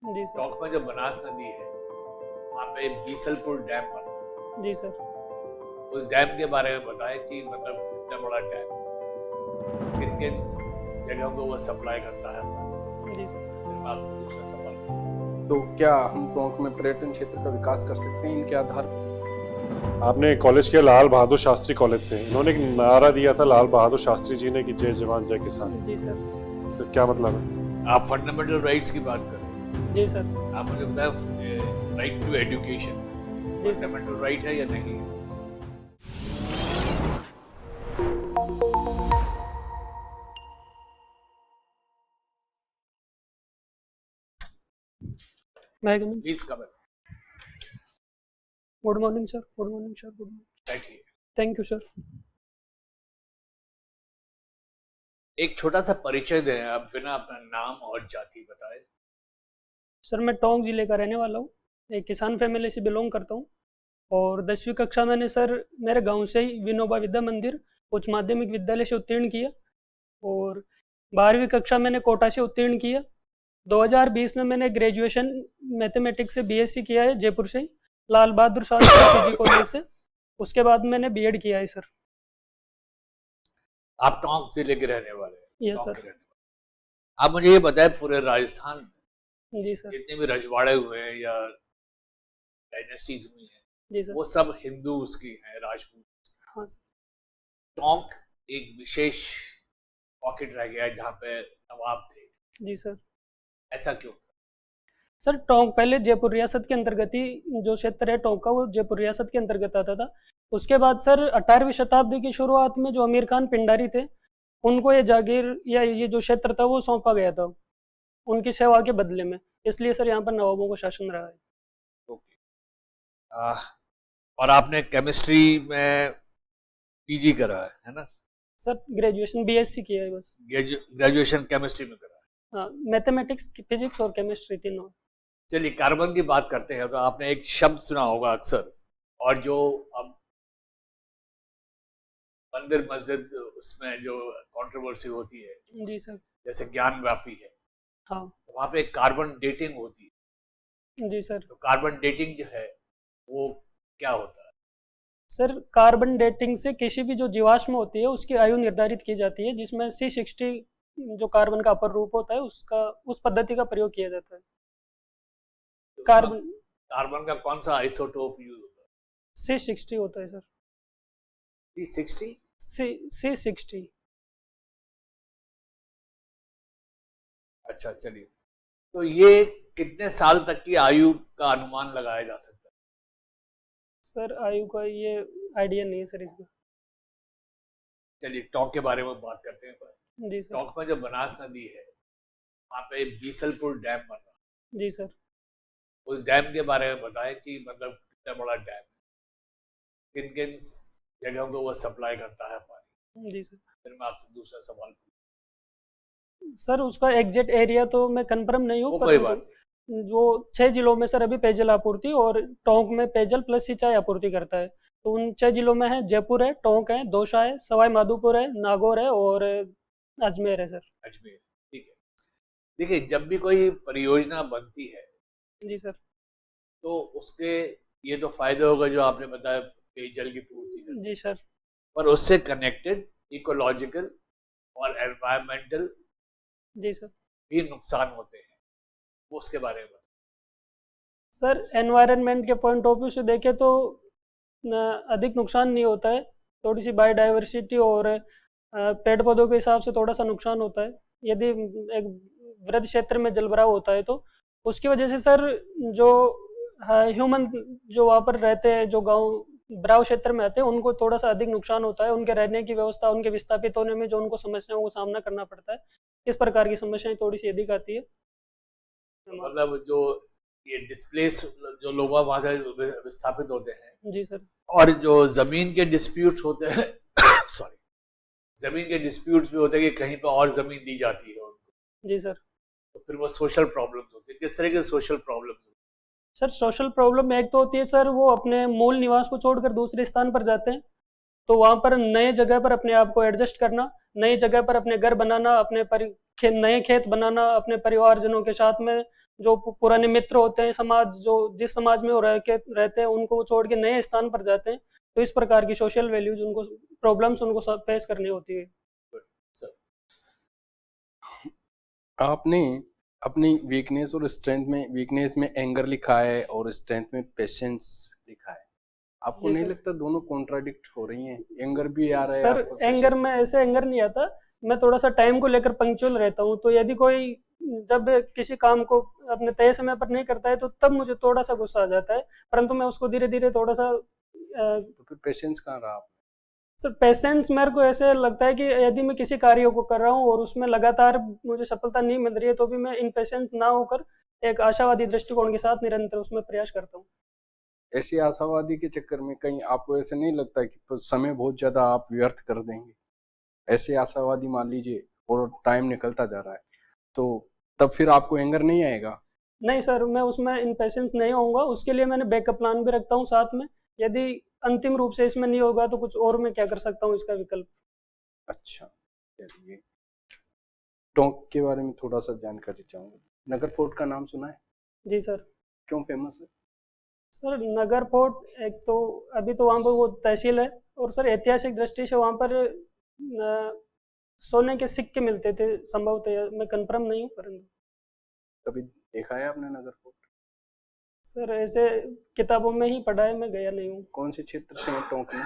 जी sir. Tonk में जो बनास नदी है वहाँ पे बीसलपुर डैम बना। जी सर। उस डैम के बारे में बताएं कि मतलब कितना बड़ा डैम, किन किन जगहों को वो सप्लाई करता है पानी। जी सर। फिर मैं आपसे दूसरा सवाल तो क्या हम टोंक में पर्यटन क्षेत्र का विकास कर सकते हैं इनके आधार पर? आपने कॉलेज किया लाल बहादुर शास्त्री कॉलेज से, इन्होंने एक नारा दिया था लाल बहादुर शास्त्री जी ने कि जय जवान जय किसान। जी सर। इससे क्या मतलब है? आप फंडामेंटल राइट्स की बात करें, जी सर। आप मुझे बताएं राइट टू एजुकेशन जी सर। फंडामेंटल राइट है या नहीं? मैं please come good morning sir. Good morning sir. Good morning. बैठिए। Thank you sir. एक छोटा सा परिचय दें, आप बिना अपना नाम और जाति बताए। सर मैं टोंक जिले का रहने वाला हूँ, एक किसान फैमिली से बिलोंग करता हूँ और 10वीं कक्षा मैंने सर मेरे गांव से ही विनोबा विद्या मंदिर उच्च माध्यमिक विद्यालय से उत्तीर्ण किया और 12वीं कक्षा मैंने कोटा से उत्तीर्ण किया। 2020 में मैंने ग्रेजुएशन मैथमेटिक्स से बीएससी किया है जयपुर से ही, लाल बहादुर शास्त्री पीजी कॉलेज से। उसके बाद मैंने बीएड किया है सर। आप टोंक जिले के रहने वाले हैं? Yes Tonk sir. के रहने वाले। आप मुझे ये बताएं, पूरे राजस्थान में जी सर। जितने भी रजवाड़े हुए हैं या डायनेस्टीज हुई हैं, जी सर। वो सब हिंदू उसकी हैं, राजपूत। हाँ सर। टोंक एक विशेष पॉकेट रह गया है जहाँ पे नवाब थे, जी सर। ऐसा क्यों? सर टोंक पहले जयपुर रियासत के अंतर्गत ही, जो क्षेत्र है टोंक का वो जयपुर रियासत के अंतर्गत आता था। उसके बाद सर 18वीं शताब्दी की शुरुआत में जो अमीर खान पिंडारी थे उनको ये जागीर या ये जो क्षेत्र था वो सौंपा गया था उनकी सेवा के बदले में, इसलिए सर यहाँ पर नवाबों का शासन रहा है। ओके। और आपने केमिस्ट्री में पीजी करा है ना? सर ग्रेजुएशन बीएससी किया है बस। ग्रेजुएशन केमिस्ट्री में करा है। हाँ, मैथमेटिक्स फिजिक्स और केमिस्ट्री तीनों। चलिए कार्बन की बात करते हैं। तो आपने एक शब्द सुना होगा अक्सर, और जो अब मंदिर मस्जिद उसमें जो कंट्रोवर्सी होती है, जी सर। जैसे ज्ञान व्यापी है, हाँ। तो वहाँ पे कार्बन डेटिंग होती है। जी सर। तो कार्बन डेटिंग जो है वो क्या होता है? सर कार्बन डेटिंग से किसी भी जो जीवाश्म होती है उसकी आयु निर्धारित की जाती है, जिसमें C60 जो कार्बन का अपर रूप होता है उसका उस पद्धति का प्रयोग किया जाता है। तो कार्बन कार्बन का कौन सा आइसोटोप यूज होता है? C60 होता है सर। C60? C60। अच्छा, चलिए। तो ये कितने साल तक की आयु का अनुमान लगाया जा सकता है? सर आयु का ये आइडिया नहीं है सर इसका। चलिए टोंक के बारे में बात करते हैं। जी सर। टोंक में जो बनास नदी है वहाँ पे बीसलपुर डैम बन रहा है। जी सर। उस डैम के बारे में बताएं कि मतलब कितना बड़ा डैम है, किन किन जगहों को वो सप्लाई करता है पानी। जी सर। फिर मैं आपसे दूसरा सवाल सर उसका एग्जैक्ट एरिया तो मैं कंफर्म नहीं हूँ, वो कोई बात परंतु जो 6 जिलों में सर अभी पेयजल आपूर्ति और टोंक में पेयजल प्लस सिंचाई आपूर्ति करता है। तो उन 6 जिलों में है जयपुर है, टोंक है, दौसा है, सवाई माधोपुर है, नागौर है और अजमेर है सर। अजमेर। ठीक है। देखिए जब भी कोई परियोजना बनती है जी सर। तो उसके ये तो फायदे होगा जो आपने बताया, पेयजल की पूर्ति करना, जी सर। पर उससे कनेक्टेड इकोलॉजिकल और एनवायरमेंटल जी सर। भी नुकसान होते हैं, वो उसके बारे में। सर एनवायरनमेंट के पॉइंट ऑफ व्यू से देखें तो अधिक नुकसान नहीं होता है, थोड़ी सी बायोडाइवर्सिटी और पेड़ पौधों के हिसाब से थोड़ा सा नुकसान होता है यदि एक वृहद क्षेत्र में जलभराव होता है तो उसकी वजह से सर जो ह्यूमन जो वहाँ पर रहते हैं, जो गांव ब्राव क्षेत्र में आते हैं, उनको थोड़ा सा अधिक नुकसान होता है। उनके रहने की व्यवस्था, उनके विस्थापित होने में जो उनको समस्याओं का सामना करना पड़ता है, इस प्रकार की समस्याएं थोड़ी सी अधिक आती है। तो मतलब जो ये डिस्प्लेस जो लोग वहां से विस्थापित होते हैं, जी सर। और जो जमीन के डिस्प्यूट्स होते हैं सॉरी, जमीन के डिस्प्यूट्स भी होते हैं कि कहीं पर और जमीन दी जाती है उनको, जी सर। तो फिर वो सोशल प्रॉब्लम्स होती है। किस तरह के social problems? Sir social problem एक तो होती है सर, वो अपने मूल निवास को छोड़कर दूसरे स्थान पर जाते हैं तो वहाँ पर नए जगह पर अपने आप को एडजस्ट करना, नई जगह पर अपने घर बनाना, नए खेत बनाना, अपने परिवारजनों के साथ में जो पुराने मित्र होते हैं, समाज जो जिस समाज में वो रहते हैं उनको वो छोड़ के नए स्थान पर जाते हैं, तो इस प्रकार की सोशल वैल्यूज उनको, प्रॉब्लम्स उनको फेस करनी होती है। आपने अपनी वीकनेस और स्ट्रेंथ में, वीकनेस में एंगर लिखा है और स्ट्रेंथ में पेशेंस लिखा है। आपको जी नहीं सर। लगता दोनों कॉन्ट्राडिक्ट हो रही हैं? एंगर भी आ रहा है सर आपको, एंगर में ऐसे एंगर नहीं आता, मैं थोड़ा सा टाइम को लेकर पंक्चुअल रहता हूँ, तो यदि कोई जब किसी काम को अपने तय समय पर नहीं करता है तो तब मुझे थोड़ा सा गुस्सा आ जाता है, परंतु मैं उसको धीरे धीरे थोड़ा सा तो फिर पेशेंस कहाँ रहा आप? सर पेशेंस मेरे को ऐसे लगता है कि यदि मैं किसी कार्य को कर रहा हूँ और उसमें लगातार मुझे सफलता नहीं मिल रही है तो भी मैं इनपेशेंस ना होकर एक आशावादी दृष्टिकोण के साथ निरंतर उसमें प्रयास करता हूँ। ऐसी आशावादी के चक्कर में कहीं आपको ऐसे नहीं लगता कि समय बहुत ज्यादा आप व्यर्थ कर देंगे? ऐसे आशावादी मान लीजिए और टाइम निकलता जा रहा है, तो तब फिर आपको एंगर नहीं आएगा? नहीं सर, मैं उसमें इनपेशेंस नहीं होऊंगा, उसके लिए मैंने बैकअप प्लान भी रखता हूँ साथ में, यदि अंतिम रूप से इसमें नहीं होगा तो कुछ और मैं क्या कर सकता हूँ इसका विकल्प। अच्छा, चलिए टोंक के बारे में थोड़ा सा जानकारी चाहूंगा। नगर फोर्ट का नाम सुना है? जी सर। क्यों फेमस है? सर नगर फोर्ट एक तो अभी तो वहाँ पर वो तहसील है, और सर ऐतिहासिक दृष्टि से वहाँ पर सोने के सिक्के मिलते थे संभवतः, मैं कंफर्म नहीं हूँ, परंतु कभी देखा है आपने नगर फोर्ट? सर ऐसे किताबों में ही पढ़ा है, मैं गया नहीं हूँ। कौन से क्षेत्र से हैं टोंक में?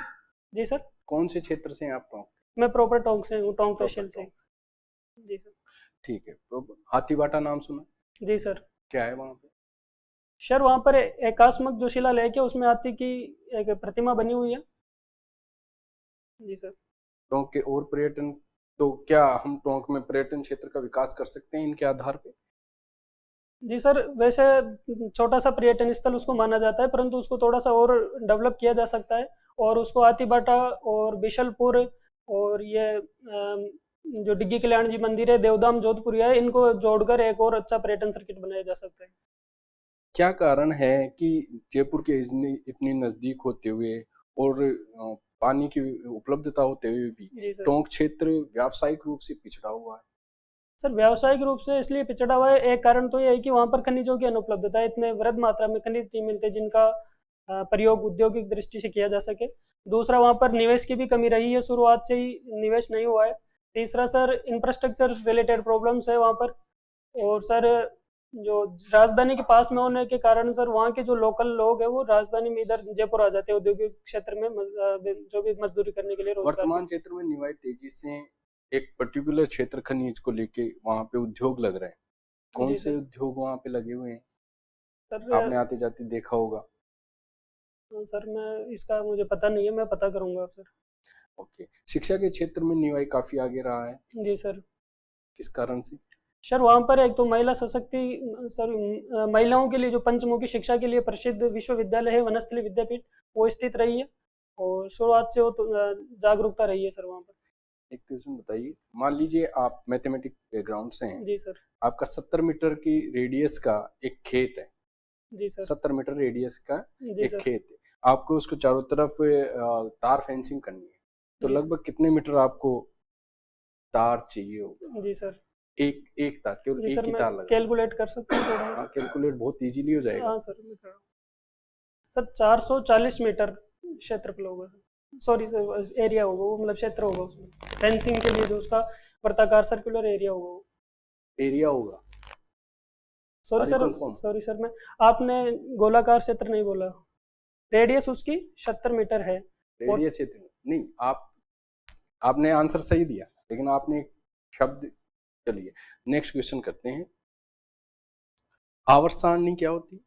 जी सर। कौन से क्षेत्र से हैं आप टोंक? मैं प्रॉपर टोंक से हूँ, टोंक Proper तहसील से। टोंक। जी सर। ठीक है। हाथीबाटा नाम सुना? जी सर। क्या है वहाँ पे? सर वहाँ पर एकास्मक जो शिलालेख है उसमें हाथी की एक प्रतिमा बनी हुई है। जी सर। टोंक के और पर्यटन, तो क्या हम टोंक में पर्यटन क्षेत्र का विकास कर सकते हैं इनके आधार पे? जी सर, वैसे छोटा सा पर्यटन स्थल उसको माना जाता है, परंतु उसको थोड़ा सा और डेवलप किया जा सकता है, और उसको हाथीबाटा और बिशलपुर और ये जो डिग्गी कल्याण जी मंदिर है, देवधाम जोधपुरिया है, इनको जोड़कर एक और अच्छा पर्यटन सर्किट बनाया जा सकता है। क्या कारण है कि जयपुर के इतनी नजदीक होते हुए और पानी की उपलब्धता होते हुए भी जी सर। टोंक क्षेत्र व्यावसायिक रूप से पिछड़ा हुआ है? सर व्यावसायिक रूप से इसलिए पिछड़ा हुआ है, एक कारण तो यह है कि वहाँ पर खनिजों की अनुपलब्धता है, इतने वृहद मात्रा में खनिज नहीं मिलते जिनका प्रयोग औद्योगिक दृष्टि से किया जा सके। दूसरा, वहाँ पर निवेश की भी कमी रही है, शुरुआत से ही निवेश नहीं हुआ है। तीसरा सर, इंफ्रास्ट्रक्चर रिलेटेड प्रॉब्लम्स है वहाँ पर। और सर जो राजधानी के पास में होने के कारण सर वहाँ के जो लोकल लोग हैं वो राजधानी में इधर जयपुर आ जाते हैं औद्योगिक क्षेत्र में जो भी मजदूरी करने के लिए रोजगार। वर्तमान क्षेत्र में निवाई तेजी से एक पर्टिकुलर क्षेत्र खनिज को लेके वहाँ पे उद्योग लग रहे हैं। कौन जी से सर। उद्योग वहाँ पे लगे हुए हैं? सर आपने आते जाते देखा होगा। सर मैं इसका मुझे पता नहीं है, मैं पता करूंगा सर। ओके। शिक्षा के क्षेत्र में निवाई काफी आगे रहा है, जी सर। किस कारण से? सर वहाँ पर एक तो महिला सशक्ति, सर महिलाओं के लिए जो पंचमुखी शिक्षा के लिए प्रसिद्ध विश्वविद्यालय है वनस्थली विद्यापीठ, वो स्थित रही है, और शुरुआत से वो तो जागरूकता रही है सर वहाँ पर। एक क्वेश्चन बताइए, मान लीजिए आप मैथमेटिक बैकग्राउंड से हैं, जी सर। आपका 70 मीटर की रेडियस का एक खेत है। जी सर। 70 मीटर रेडियस का जी एक सर। खेत है, आपको उसको चारों तरफ तार फेंसिंग करनी है, तो जी लगभग कितने मीटर आपको तार चाहिए होगा? जी सर। एक तार, केवल जी एक सर, ही मैं तार लगेगा? कैलकुलेट कर सकता हूँ थोड़ा। हाँ, कैलकुलेट बहुत इजीली हो जाएगा। हाँ सर, मैं कर रहा हूँ। सर 440 मीटर क्षेत्रफल होगा, सॉरी सर एरिया होगा वो, मतलब क्षेत्र होगा उसमें, फेंसिंग के लिए जो उसका वर्ताकार सर्कुलर एरिया होगा वो। एरिया होगा? Sorry sir, confirm? Sorry sir, मैं, आपने गोलाकार क्षेत्र नहीं बोला, रेडियस उसकी 70 मीटर है। रेडियस क्षेत्र नहीं, आपने आंसर सही दिया, लेकिन आपने एक शब्द, चलिए नेक्स्ट क्वेश्चन करते हैं। आवर्त सारणी क्या होती है?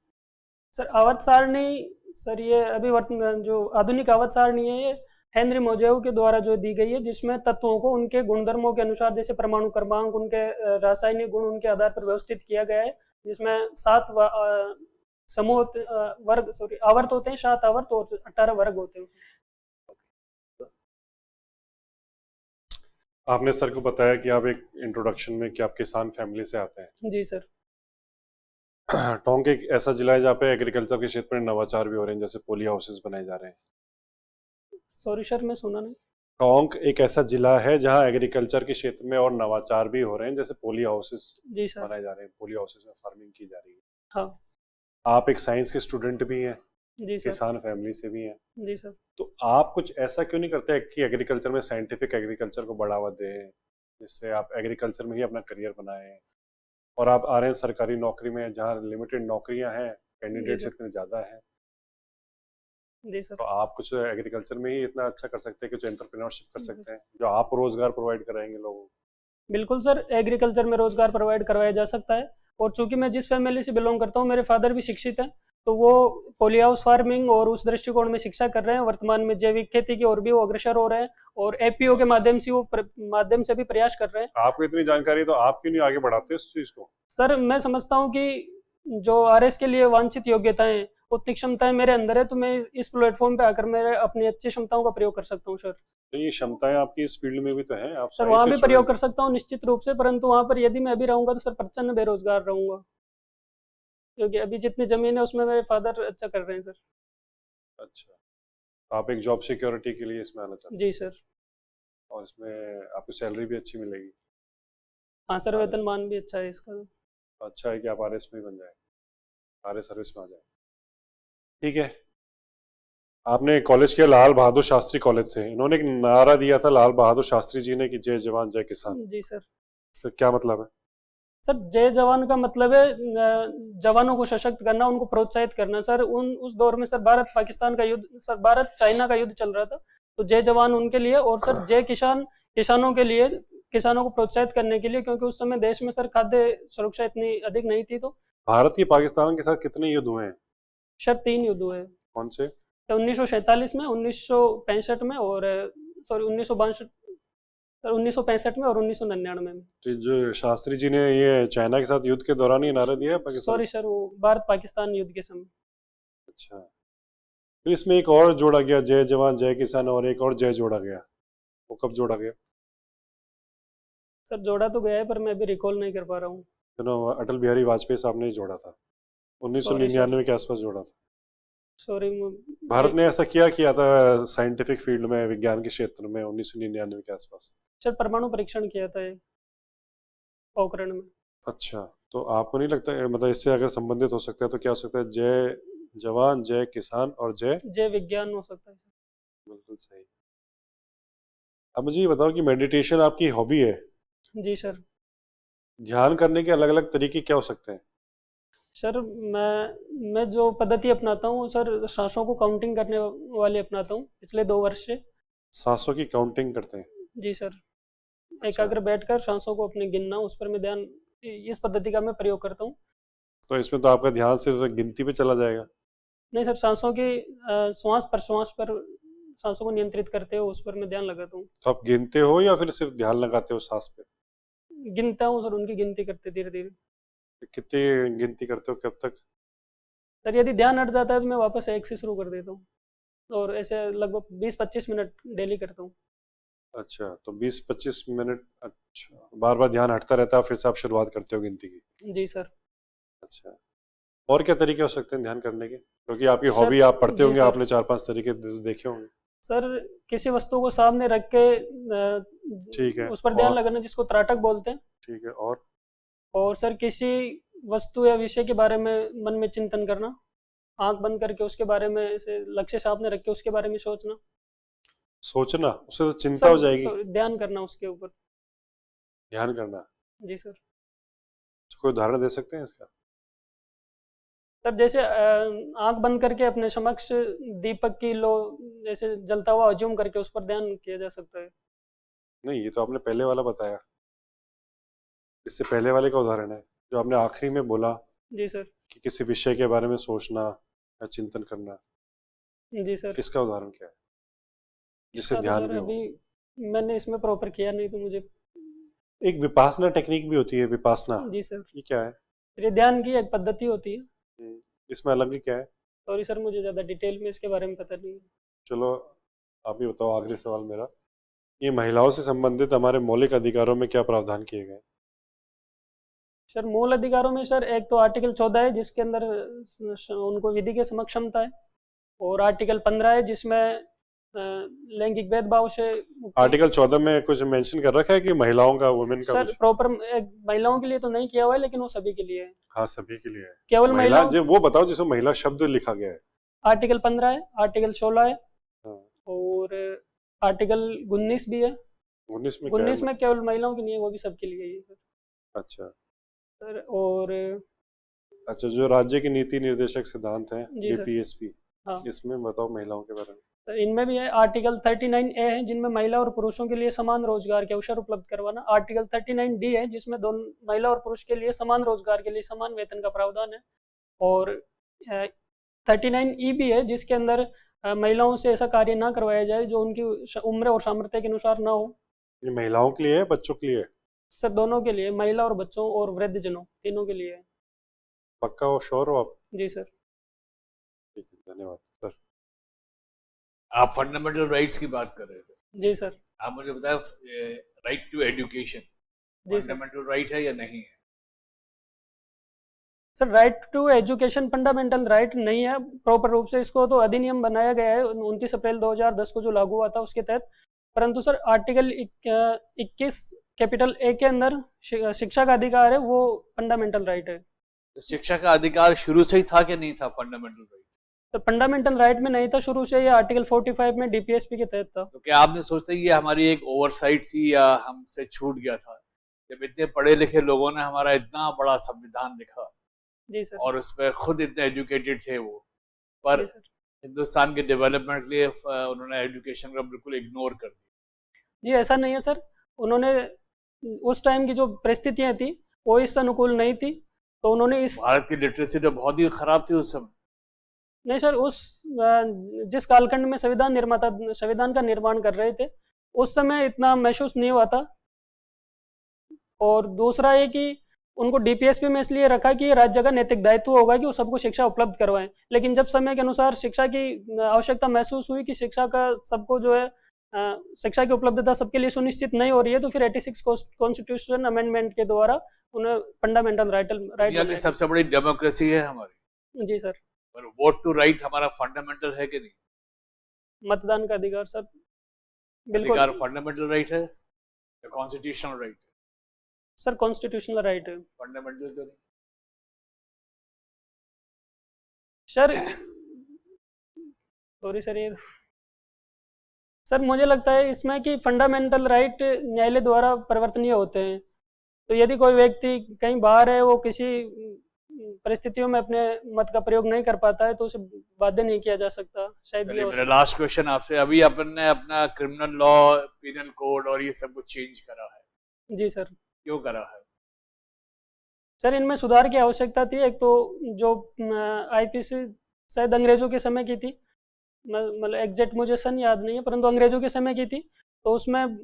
सर आवर्त सारणी, सर ये अभी वर्तमान जो आधुनिक आवर्त सारणी है, ये हेनरी मोजेव के द्वारा जो दी गई है, जिसमें तत्वों को उनके गुणधर्मों के अनुसार, जैसे परमाणु क्रमांक, उनके रासायनिक गुण, उनके आधार पर व्यवस्थित किया गया है, जिसमें 7 समूह वर्ग, सॉरी आवर्त होते हैं, 7 आवर्त और 18 वर्ग होते हैं उसमें। आपने सर को बताया कि आप एक इंट्रोडक्शन में कि आप किसान फैमिली से आते हैं। जी सर। टोंक एक ऐसा जिला है जहाँ पे एग्रीकल्चर के क्षेत्र में नवाचार भी हो रहे हैं, जैसे पोली हाउसेस बनाए जा रहे हैं। सॉरी सर, मैं सुना नहीं। टोंक एक ऐसा जिला है जहां एग्रीकल्चर के क्षेत्र में और नवाचार भी हो रहे हैं, जैसे पोली हाउसेस जी सर। बनाए जा रहे हैं, पोली हाउसेस में फार्मिंग की जा रही है। हाँ। आप एक साइंस के स्टूडेंट भी हैं, जी सर। किसान फैमिली से भी हैं, जी सर। तो आप कुछ ऐसा क्यों नहीं करते कि एग्रीकल्चर में साइंटिफिक एग्रीकल्चर को बढ़ावा दें, जिससे आप एग्रीकल्चर में ही अपना करियर बनाएं? और आप आ रहे हैं सरकारी नौकरी में जहाँ लिमिटेड नौकरियां हैं, कैंडिडेट्स सर। इतने ज़्यादा हैं, जी सर। तो आप कुछ एग्रीकल्चर में ही इतना अच्छा कर सकते हैं, कुछ एंटरप्रेन्योरशिप कर सकते हैं जो आप रोजगार प्रोवाइड कराएंगे लोगों को। बिल्कुल सर, एग्रीकल्चर में रोजगार प्रोवाइड करवाया जा सकता है। और चूंकि मैं जिस फैमिली से बिलोंग करता हूँ, मेरे फादर भी शिक्षित हैं, तो वो पॉली हाउस फार्मिंग और उस दृष्टिकोण में शिक्षा कर रहे हैं। वर्तमान में जैविक खेती की ओर भी वो अग्रसर हो रहे हैं और एपीओ के माध्यम से माध्यम से भी प्रयास कर रहे हैं। आपको इतनी जानकारी है, तो आप क्यों नहीं आगे बढ़ाते उस चीज को? सर मैं समझता हूँ कि जो आरएस के लिए वांछित योग्यताएं, उतनी क्षमताएं मेरे अंदर है, तो मैं इस प्लेटफॉर्म पे आकर मेरे अपनी अच्छी क्षमताओं का प्रयोग कर सकता हूँ सर। तो ये क्षमताएं आपकी इस फील्ड में भी तो हैं, आप सर साइंस वहाँ के भी प्रयोग स्टूडेंट कर सकता हूँ निश्चित रूप से, परंतु वहाँ पर यदि मैं अभी रहूंगा तो सर प्रचंड बेरोजगार रहूंगा, क्योंकि अभी जितनी जमीन है उसमें मेरे फादर अच्छा कर रहे हैं सर। हैं। अच्छा, तो आप एक जॉब सिक्योरिटी के लिए इसमें आना चाहते हैं, जी सर। और इसमें आपको सैलरी भी अच्छी मिलेगी। हाँ सर, आर वेतनमान भी अच्छा है इसका। अच्छा है कि आप आरएस में ही बन जाए, आरएस सर्विस में आ जाए। ठीक है। आपने कॉलेज किया लाल बहादुर शास्त्री कॉलेज से, इन्होंने एक नारा दिया था लाल बहादुर शास्त्री जी ने कि जय जवान जय किसान। जी सर। इसका क्या मतलब है? सर जय जवान का मतलब है जवानों को सशक्त करना, उनको प्रोत्साहित करना। सर उस दौर में सर भारत पाकिस्तान का युद्ध, सर भारत चाइना का युद्ध चल रहा था, तो जय जवान उनके लिए, और सर जय किसान किसानों के लिए, किसानों को प्रोत्साहित करने के लिए, क्योंकि उस समय देश में सर खाद्य सुरक्षा इतनी अधिक नहीं थी। तो भारत की पाकिस्तान के साथ कितने युद्ध हुए हैं? सर 3 युद्ध हुए। कौन से? तो 1947 में, 1965 में, और सॉरी 1962, सर 1965 में और 1999 में। तो जो शास्त्री जी ने ये चाइना के साथ युद्ध के दौरान ही नारा दिया है पाकिस्तान? सॉरी सर, वो भारत पाकिस्तान युद्ध के समय। अच्छा, फिर इसमें एक और जोड़ा गया, जय जवान जय किसान, और एक और जय जोड़ा गया, वो कब जोड़ा गया? सर जोड़ा तो गया है, पर मैं अभी रिकॉल नहीं कर पा रहा हूँ। तो अटल बिहारी वाजपेयी साहब ने ही जोड़ा था, सॉरी सर, 1999 के आसपास जोड़ा था। सॉरी। भारत ने ऐसा किया था साइंटिफिक फील्ड में, विज्ञान के क्षेत्र में 1999 के आसपास। सर परमाणु परीक्षण किया था ये पोखरण में। अच्छा, तो आपको नहीं लगता मतलब इससे अगर संबंधित हो सकता है तो क्या हो सकता है? जय जवान जय किसान और जय। जय विज्ञान हो सकता है। बिल्कुल सही। अब मुझे ये बताओ कि मेडिटेशन आपकी हॉबी है, जी सर। ध्यान करने के अलग अलग तरीके क्या हो सकते हैं? सर मैं जो पद्धति अपनाता हूँ सर, सांसों को काउंटिंग करने वाले अपनाता हूँ पिछले 2 वर्ष से। सांसों की काउंटिंग करते हैं? जी सर। अच्छा, एकाग्र बैठकर सांसों को अपने गिनना, उस पर मैं ध्यान, इस पद्धति का मैं प्रयोग करता हूँ। तो इसमें तो आपका ध्यान सिर्फ गिनती पे चला जाएगा। नहीं सर, सांसों की श्वास प्रश्वास पर सांसों को नियंत्रित करते हो, उस पर मैं ध्यान लगाता हूँ। तो आप गिनते हो या फिर सिर्फ ध्यान लगाते हो सांस पे? गिनता हूँ सर, उनकी गिनती करते धीरे धीरे। कितनी गिनती करते हो, कब तक? सर यदि ध्यान हट जाता है तो मैं वापस 1 से शुरू कर देता हूँ, और ऐसे लगभग 20-25 मिनट डेली करता हूँ। अच्छा, तो 20-25 मिनट। अच्छा, बार बार ध्यान हटता रहता है, फिर से आप शुरुआत करते हो गिनती की? जी सर। अच्छा, और क्या तरीके हो सकते हैं ध्यान करने के? क्योंकि आपकी सर हॉबी, आप पढ़ते जी होंगे, सर। आपने 4-5 तरीके देखे होंगे। सर किसी वस्तु को सामने रख के ठीक है, उस पर ध्यान और? लगाना, जिसको त्राटक बोलते हैं। ठीक है, और? और सर किसी वस्तु या विषय के बारे में मन में चिंतन करना, आंख बंद करके उसके बारे में ऐसे लक्ष्य सामने रख के उसके बारे में सोचना। सोचना, उससे तो चिंता हो जाएगी। ध्यान करना उसके ऊपर। ध्यान करना। जी सर। कोई उदाहरण दे सकते हैं इसका? सर जैसे आंख बंद करके अपने समक्ष दीपक की लो जैसे जलता हुआ अज्यूम करके उस पर ध्यान किया जा सकता है। नहीं, ये तो आपने पहले वाला बताया, इससे पहले वाले का उदाहरण है जो आपने आखिरी में बोला जी सर। कि किसी विषय के बारे में सोचना या चिंतन करना। जी सर। इसका उदाहरण क्या है जिससे इसका तो ध्यान सर भी हो? अभी मैंने इसमें प्रॉपर किया नहीं, तो मुझे। एक विपासना टेक्निक भी होती है, विपासना, जी सर। ये क्या है? ये ध्यान की एक पद्धति होती है। इसमें अलग ही क्या है? सॉरी सर, मुझे ज़्यादा डिटेल में इसके बारे में पता नहीं है। चलो, आप ही बताओ। आखिरी सवाल मेरा, ये महिलाओं से संबंधित हमारे मौलिक अधिकारों में क्या प्रावधान किए गए? सर मूल अधिकारों में सर एक तो आर्टिकल 14 है, जिसके अंदर उनको विधि के समक्षमता है, और आर्टिकल 15 है जिसमें लैंगिक भेदभाव से मुक्ति। आर्टिकल 14 में कुछ मेंशन कर रखा है कि महिलाओं का, वुमेन का सर कुछ? प्रॉपर महिलाओं के लिए तो नहीं किया हुआ है, लेकिन वो सभी के लिए है। हाँ, सभी के लिए है। केवल महिला महिलाओं, जो वो बताओ जिसमें महिला शब्द लिखा गया है। आर्टिकल 15 है, आर्टिकल 16 है, हाँ। और आर्टिकल 19 भी है। 19 में क्या है? 19 में केवल महिलाओं की नहीं है, वो भी सबके लिए ही है सर। अच्छा सर और अच्छा, जो राज्य के नीति निर्देशक सिद्धांत हैं, जी सर। बीपीएसपी, हाँ इसमें बताओ महिलाओं के बारे में। सर, इनमें भी है आर्टिकल 39A है, जिनमें महिला और पुरुषों के लिए समान रोजगार के अवसर उपलब्ध करवाना। आर्टिकल 39D है, जिसमें दोनों महिला और पुरुष के लिए समान रोजगार के लिए समान वेतन का प्रावधान है। और 39E भी है, जिसके अंदर महिलाओं से ऐसा कार्य ना करवाया जाए जो उनकी उम्र और सामर्थ्य के अनुसार ना हो। ये महिलाओं के लिए है, बच्चों के लिए है? सर दोनों के लिए, महिला और बच्चों और वृद्धजनों, तीनों के लिए है। पक्का हो, श्योर हो आप? जी सर। ठीक है, धन्यवाद सर। आप फंडामेंटल राइट्स की बात कर रहे थे, जी सर। आप मुझे बताया राइट टू एजुकेशन जी सर। फंडामेंटल राइट है या नहीं है? Sir right to education fundamental right नहीं है प्रॉपर रूप से। इसको तो अधिनियम बनाया गया है 29 अप्रैल 2010 को, जो लागू हुआ था उसके तहत। परंतु सर आर्टिकल 21 कैपिटल ए के अंदर शिक्षा का अधिकार है, वो फंडामेंटल राइट है। तो शिक्षा का अधिकार शुरू से ही था कि नहीं था फंडामेंटल राइट? तो फंडामेंटल राइट में नहीं था शुरू से, ये आर्टिकल 45 में डीपीएसपी के तहत था। तो क्या आपने सोचते ये हमारी एक ओवरसाइट थी या हमसे छूट गया था? जब इतने पढ़े लिखे लोगों ने हमारा इतना बड़ा संविधान लिखा जी सर। और उस पर खुद इतने एजुकेटेड थे वो, पर जी सर। हिंदुस्तान के डेवलपमेंट के लिए उन्होंने एजुकेशन को बिल्कुल इग्नोर कर दिया। जी ऐसा नहीं है सर, उन्होंने उस टाइम की जो परिस्थितियां थी वो इस अनुकूल नहीं थी, तो उन्होंने इस भारत की लिटरेसी तो बहुत ही खराब थी उस समय। नहीं सर, उस जिस कालखंड में संविधान का निर्माण कर रहे थे उस समय इतना महसूस नहीं हुआ था। और दूसरा ये कि उनको डीपीएसपी में इसलिए रखा कि राज्य का नैतिक दायित्व होगा कि वो सबको शिक्षा उपलब्ध करवाएं। लेकिन जब समय के अनुसार शिक्षा की आवश्यकता महसूस हुई कि शिक्षा का सबको जो है शिक्षा की उपलब्धता सबके लिए सुनिश्चित नहीं हो रही है, तो फिर 86 कॉन्स्टिट्यूशन अमेंडमेंट के द्वारा उन्हें फंडामेंटल राइट दुनिया की सबसे बड़ी डेमोक्रेसी है हमारी। जी सर। पर वोट टू राइट हमारा फंडामेंटल है कि नहीं? मतदान का अधिकार सर अधिकार बिल्कुल फंडामेंटल राइट है या कॉन्स्टिट्यूशनल राइट है? सर कॉन्स्टिट्यूशनल राइट है। फंडामेंटल क्यों नहीं? सर सॉरी सर, ये सर मुझे लगता है इसमें कि फंडामेंटल राइट न्यायालय द्वारा परिवर्तनीय होते हैं। तो यदि कोई व्यक्ति कहीं बाहर है, वो किसी परिस्थितियों में अपने मत का प्रयोग नहीं कर पाता है, तो उसे बाध्य नहीं किया जा सकता। शायद ये मेरा लास्ट क्वेश्चन आपसे, अभी अपन ने अपना क्रिमिनल लॉ, पीनल कोड और ये सब कुछ चेंज करा है। जी सर। क्यों करा है? सर इनमें सुधार की आवश्यकता थी। एक तो जो आईपीसी शायद अंग्रेजों के समय की थी, मतलब एग्जैक्ट मुझे सन याद नहीं है, परंतु अंग्रेजों के समय की थी। तो उसमें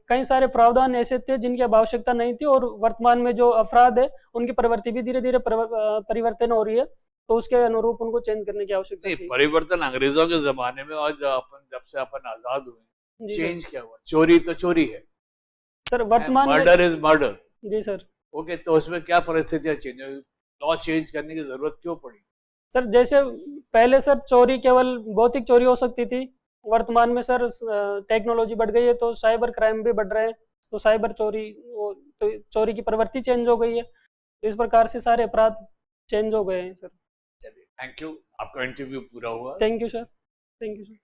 कई सारे प्रावधान ऐसे थे जिनकी आवश्यकता नहीं थी, और वर्तमान में जो अपराध है उनकी प्रवृत्ति भी धीरे धीरे परिवर्तन हो रही है, तो उसके अनुरूप उनको चेंज करने की आवश्यकता थी। परिवर्तन अंग्रेजों के जमाने में, और जब से अपन आजाद हुए चेंज क्या हुआ? चोरी तो चोरी है सर, वर्तमान मर्डर इज मर्डर। जी सर। ओके, तो उसमें क्या परिस्थितियां चेंज हुई? लॉ चेंज करने की जरूरत क्यों पड़ी? सर जैसे पहले सर चोरी केवल भौतिक चोरी हो सकती थी, वर्तमान में सर टेक्नोलॉजी बढ़ गई है तो साइबर क्राइम भी बढ़ रहे हैं, तो साइबर चोरी, वो तो चोरी की प्रवृत्ति चेंज हो गई है। तो इस प्रकार से सारे अपराध चेंज हो गए हैं सर। चलिए, थैंक यू, आपका इंटरव्यू पूरा हुआ। Thank you sir. Thank you sir.